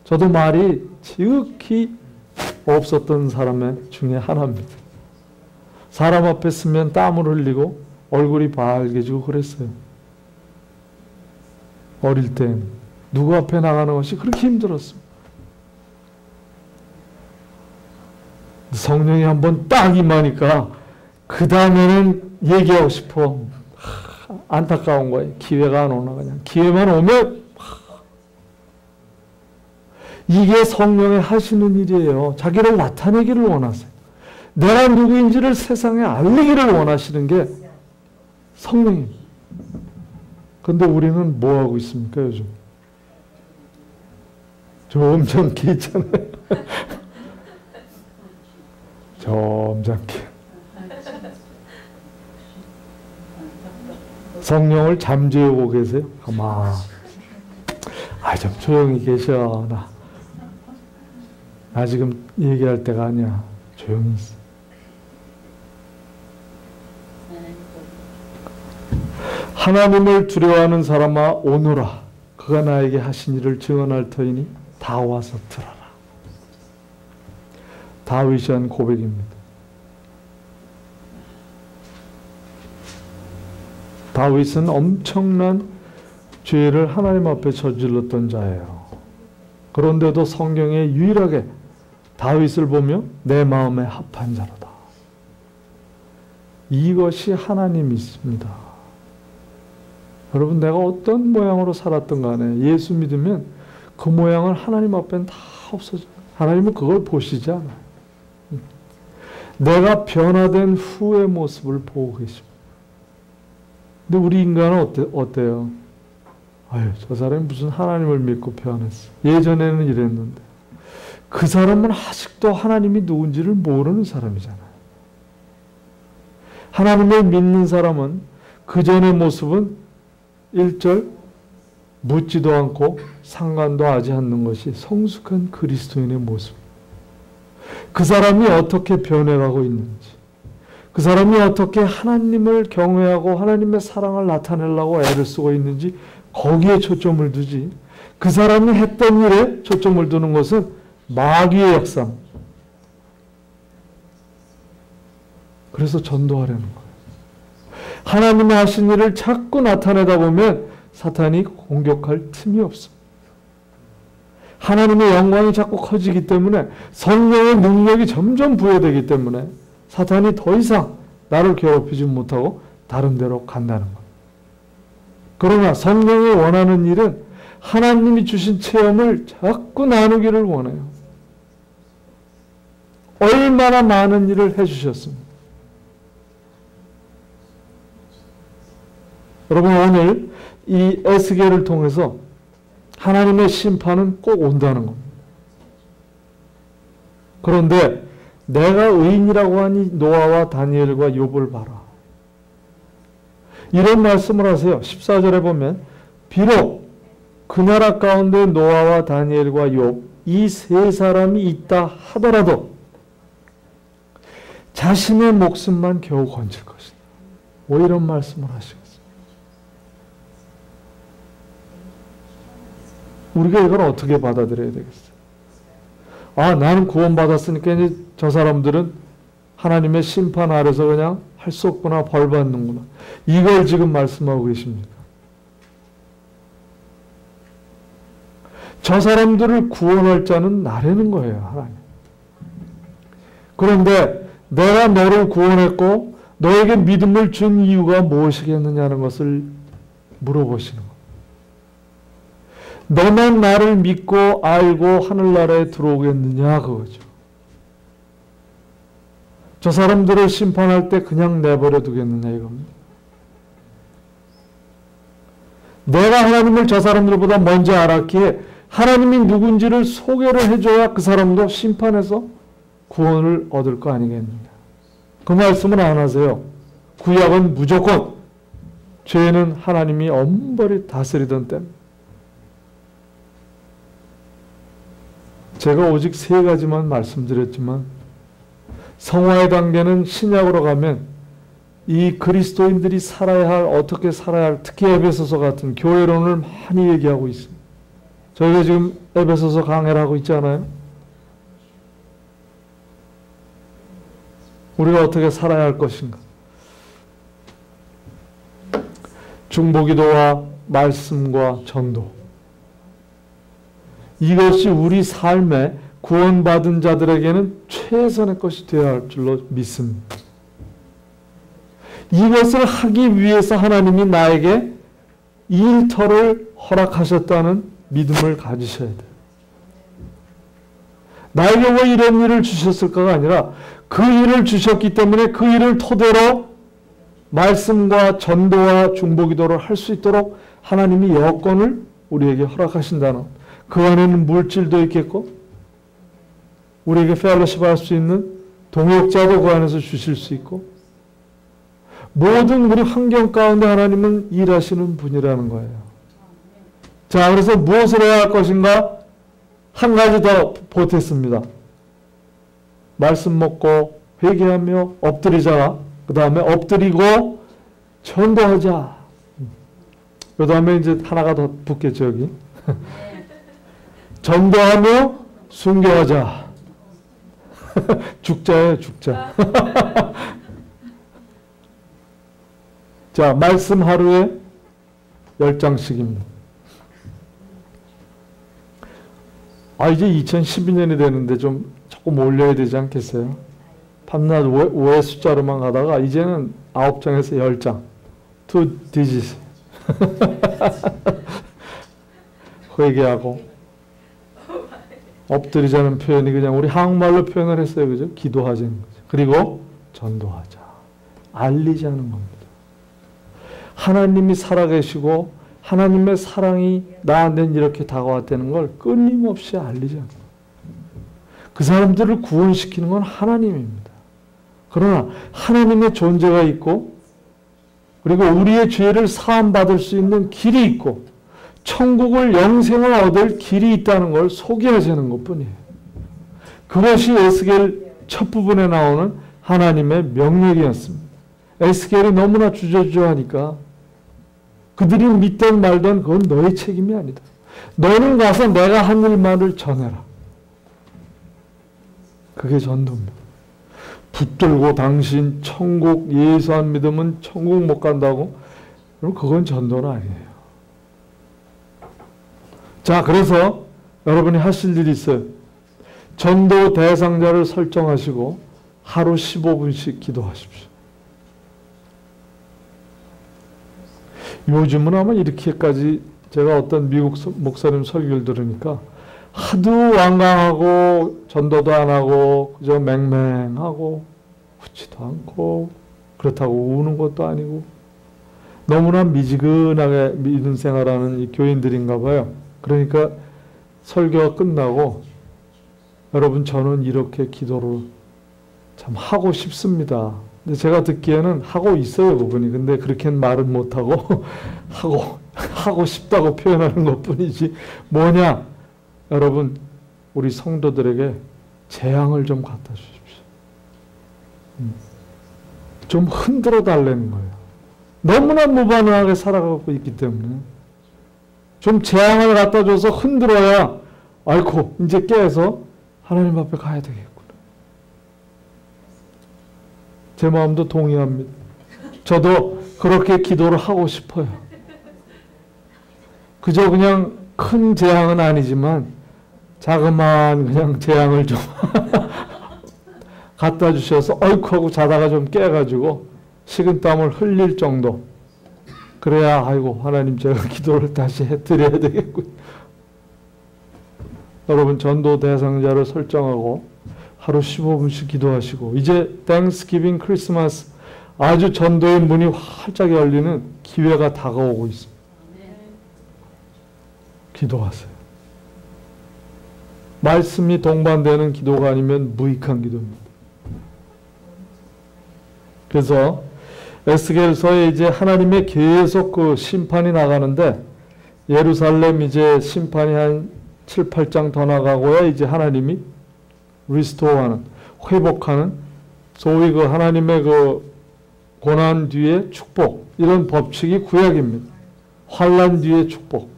저도 말이 지극히 없었던 사람 중에 하나입니다. 사람 앞에 서면 땀을 흘리고 얼굴이 빨개지고 그랬어요. 어릴 땐 누구 앞에 나가는 것이 그렇게 힘들었습니다. 성령이 한번 딱 임하니까 그 다음에는 얘기하고 싶어. 안타까운 거예요. 기회가 안 오나 그냥. 기회만 오면 이게 성령의 하시는 일이에요. 자기를 나타내기를 원하세요. 내가 누구인지를 세상에 알리기를 원하시는 게 성령입니다. 그런데 우리는 뭐 하고 있습니까 요즘? 점잖게 있잖아요. 점잖게. 성령을 잠재우고 계세요? 가만. 좀 조용히 계셔. 나 지금 얘기할 때가 아니야. 조용히 있어. 하나님을 두려워하는 사람아 오너라. 그가 나에게 하신 일을 증언할 터이니 다 와서 들어라. 다윗이 한 고백입니다. 다윗은 엄청난 죄를 하나님 앞에 저질렀던 자예요. 그런데도 성경에 유일하게 다윗을 보며 내 마음에 합한 자로다. 이것이 하나님이 있습니다. 여러분 내가 어떤 모양으로 살았던 간에 예수 믿으면 그 모양은 하나님 앞에는 다 없어져요. 하나님은 그걸 보시지 않아요. 내가 변화된 후의 모습을 보고 계십니다. 근데 우리 인간은 어때요? 저 사람이 무슨 하나님을 믿고 변했어. 예전에는 이랬는데. 그 사람은 아직도 하나님이 누군지를 모르는 사람이잖아요. 하나님을 믿는 사람은 그 전의 모습은 1절 묻지도 않고 상관도 하지 않는 것이 성숙한 그리스도인의 모습. 그 사람이 어떻게 변해가고 있는지, 그 사람이 어떻게 하나님을 경외하고 하나님의 사랑을 나타내려고 애를 쓰고 있는지 거기에 초점을 두지, 그 사람이 했던 일에 초점을 두는 것은 마귀의 역상. 그래서 전도하려는 거예요. 하나님이 하신 일을 자꾸 나타내다 보면 사탄이 공격할 틈이 없습니다. 하나님의 영광이 자꾸 커지기 때문에 성령의 능력이 점점 부여되기 때문에 사탄이 더 이상 나를 괴롭히지 못하고 다른 데로 간다는 것. 그러나 성령이 원하는 일은 하나님이 주신 체험을 자꾸 나누기를 원해요. 얼마나 많은 일을 해주셨습니다. 여러분 오늘 이 에스겔을 통해서 하나님의 심판은 꼭 온다는 겁니다. 그런데 내가 의인이라고 하니 노아와 다니엘과 욥을 봐라. 이런 말씀을 하세요. 14절에 보면 비록 그 나라 가운데 노아와 다니엘과 욥 이 세 사람이 있다 하더라도 자신의 목숨만 겨우 건질 것이다. 왜 이런 말씀을 하시겠어요? 우리가 이걸 어떻게 받아들여야 되겠어요? 아, 나는 구원받았으니까 이제 저 사람들은 하나님의 심판 아래서 그냥 할 수 없구나, 벌 받는구나. 이걸 지금 말씀하고 계십니까? 저 사람들을 구원할 자는 나라는 거예요, 하나님. 그런데 내가 너를 구원했고 너에게 믿음을 준 이유가 무엇이겠느냐는 것을 물어보시는 거예요. 너만 나를 믿고 알고 하늘나라에 들어오겠느냐, 그거죠. 저 사람들을 심판할 때 그냥 내버려 두겠느냐, 이겁니다. 내가 하나님을 저 사람들보다 먼저 알았기에 하나님이 누군지를 소개를 해줘야 그 사람도 심판해서 구원을 얻을 거 아니겠느냐. 그 말씀은 안 하세요. 구약은 무조건 죄는 하나님이 엄벌히 다스리던 때. 제가 오직 3가지만 말씀드렸지만 성화의 단계는 신약으로 가면 이 그리스도인들이 살아야 할, 어떻게 살아야 할, 특히 에베소서 같은 교회론을 많이 얘기하고 있습니다. 저희가 지금 에베소서 강해를 하고 있잖아요. 우리가 어떻게 살아야 할 것인가. 중보기도와 말씀과 전도. 이것이 우리 삶에 구원받은 자들에게는 최선의 것이 되어야 할 줄로 믿습니다. 이것을 하기 위해서 하나님이 나에게 이 일터를 허락하셨다는 믿음을 가지셔야 돼요. 나에게 왜 이런 일을 주셨을까가 아니라 그 일을 주셨기 때문에 그 일을 토대로 말씀과 전도와 중보기도를 할 수 있도록 하나님이 여건을 우리에게 허락하신다는, 그 안에는 물질도 있겠고 우리에게 펠로십 할 수 있는 동역자도 그 안에서 주실 수 있고 모든 우리 환경 가운데 하나님은 일하시는 분이라는 거예요. 자, 그래서 무엇을 해야 할 것인가? 한 가지 더 보탰습니다. 말씀 먹고 회개하며 엎드리자. 그 다음에 엎드리고 전도하자. 그 다음에 이제 하나가 더 붙겠죠, 여기. 전도하며 순교하자. 죽자예요, 죽자. 자, 말씀 하루에 10장씩입니다. 아, 이제 2012년이 되는데 좀 조금 올려야 되지 않겠어요? 밤낮 5의 숫자로만 가다가 이제는 9장에서 10장. 2 digits. 회개하고 엎드리자는 표현이 그냥 우리 한국말로 표현을 했어요. 그죠? 기도하자는 거죠. 그리고 전도하자. 알리자는 겁니다. 하나님이 살아계시고 하나님의 사랑이 나한테는 이렇게 다가왔다는 걸 끊임없이 알리자는 거예요. 그 사람들을 구원시키는 건 하나님입니다. 그러나 하나님의 존재가 있고 그리고 우리의 죄를 사함받을 수 있는 길이 있고 천국을 영생을 얻을 길이 있다는 걸 소개하자는 것뿐이에요. 그것이 에스겔 첫 부분에 나오는 하나님의 명령이었습니다. 에스겔이 너무나 주저주저하니까 그들이 믿던 말던 그건 너의 책임이 아니다. 너는 가서 내가 한 일만을 전해라. 그게 전도입니다. 붙들고 당신 천국 예수 안 믿으면 천국 못 간다고? 그럼 그건 전도는 아니에요. 자, 그래서 여러분이 하실 일이 있어요. 전도 대상자를 설정하시고 하루 15분씩 기도하십시오. 요즘은 아마 이렇게까지 제가 어떤 미국 목사님 설교를 들으니까 하도 완강하고 전도도 안 하고 그저 맹맹하고 웃지도 않고 그렇다고 우는 것도 아니고 너무나 미지근하게 믿음 생활하는 이 교인들인가 봐요. 그러니까 설교가 끝나고 여러분 저는 이렇게 기도를 참 하고 싶습니다. 근데 제가 듣기에는 하고 있어요, 그분이. 근데 그렇게는 말은 못하고 하고 싶다고 표현하는 것뿐이지. 뭐냐? 여러분 우리 성도들에게 재앙을 좀 갖다 주십시오. 좀 흔들어 달라는 거예요. 너무나 무반응하게 살아가고 있기 때문에 좀 재앙을 갖다 줘서 흔들어야 아이고 이제 깨서 하나님 앞에 가야 되겠구나. 제 마음도 동의합니다. 저도 그렇게 기도를 하고 싶어요. 그저 그냥 큰 재앙은 아니지만 자그마한 그냥 재앙을 좀 갖다 주셔서 어이쿠 하고 자다가 좀 깨가지고 식은땀을 흘릴 정도. 그래야 아이고 하나님 제가 기도를 다시 해드려야 되겠군. 여러분 전도 대상자를 설정하고 하루 15분씩 기도하시고 이제 땡스기빙 크리스마스 아주 전도의 문이 활짝 열리는 기회가 다가오고 있습니다. 기도하세요. 말씀이 동반되는 기도가 아니면 무익한 기도입니다. 그래서 에스겔서에 이제 하나님의 계속 그 심판이 나가는데 예루살렘 이제 심판이 한 7, 8장 더 나가고야 이제 하나님이 리스토어하는 회복하는 소위 그 하나님의 그 고난 뒤에 축복 이런 법칙이 구약입니다. 환난 뒤에 축복.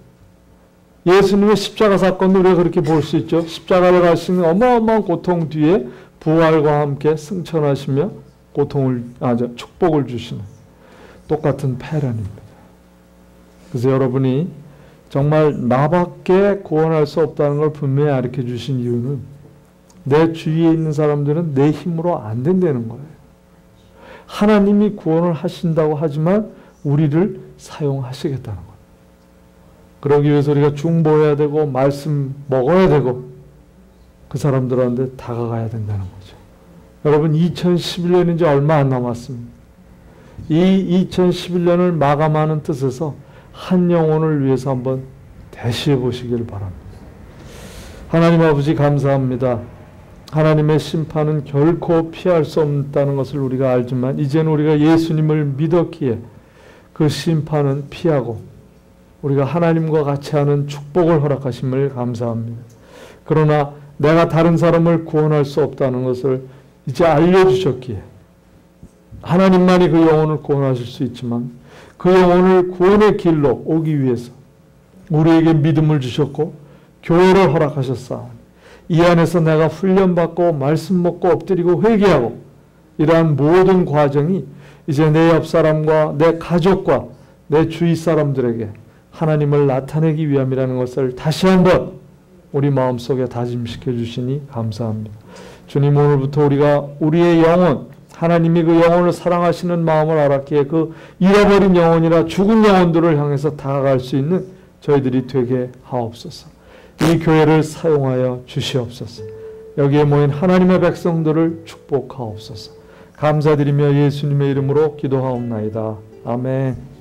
예수님의 십자가 사건도 우리가 그렇게 볼 수 있죠. 십자가를 가시는 어마어마한 고통 뒤에 부활과 함께 승천하시며 축복을 주시는 똑같은 패런입니다. 그래서 여러분이 정말 나밖에 구원할 수 없다는 걸 분명히 가르쳐 주신 이유는 내 주위에 있는 사람들은 내 힘으로 안 된다는 거예요. 하나님이 구원을 하신다고 하지만 우리를 사용하시겠다는 거예요. 그러기 위해서 우리가 중보해야 되고 말씀 먹어야 되고 그 사람들한테 다가가야 된다는 거죠. 여러분 2011년인 지 얼마 안 남았습니다. 이 2011년을 마감하는 뜻에서 한 영혼을 위해서 한번 대시해 보시길 바랍니다. 하나님 아버지 감사합니다. 하나님의 심판은 결코 피할 수 없다는 것을 우리가 알지만 이제는 우리가 예수님을 믿었기에 그 심판은 피하고 우리가 하나님과 같이 하는 축복을 허락하심을 감사합니다. 그러나 내가 다른 사람을 구원할 수 없다는 것을 이제 알려주셨기에 하나님만이 그 영혼을 구원하실 수 있지만 그 영혼을 구원의 길로 오기 위해서 우리에게 믿음을 주셨고 교회를 허락하셨사오니 이 안에서 내가 훈련받고 말씀 먹고 엎드리고 회개하고 이러한 모든 과정이 이제 내 옆 사람과 내 가족과 내 주위 사람들에게 하나님을 나타내기 위함이라는 것을 다시 한번 우리 마음속에 다짐시켜 주시니 감사합니다. 주님 오늘부터 우리가 우리의 영혼 하나님이 그 영혼을 사랑하시는 마음을 알았기에 그 잃어버린 영혼이나 죽은 영혼들을 향해서 다가갈 수 있는 저희들이 되게 하옵소서. 이 교회를 사용하여 주시옵소서. 여기에 모인 하나님의 백성들을 축복하옵소서. 감사드리며 예수님의 이름으로 기도하옵나이다. 아멘.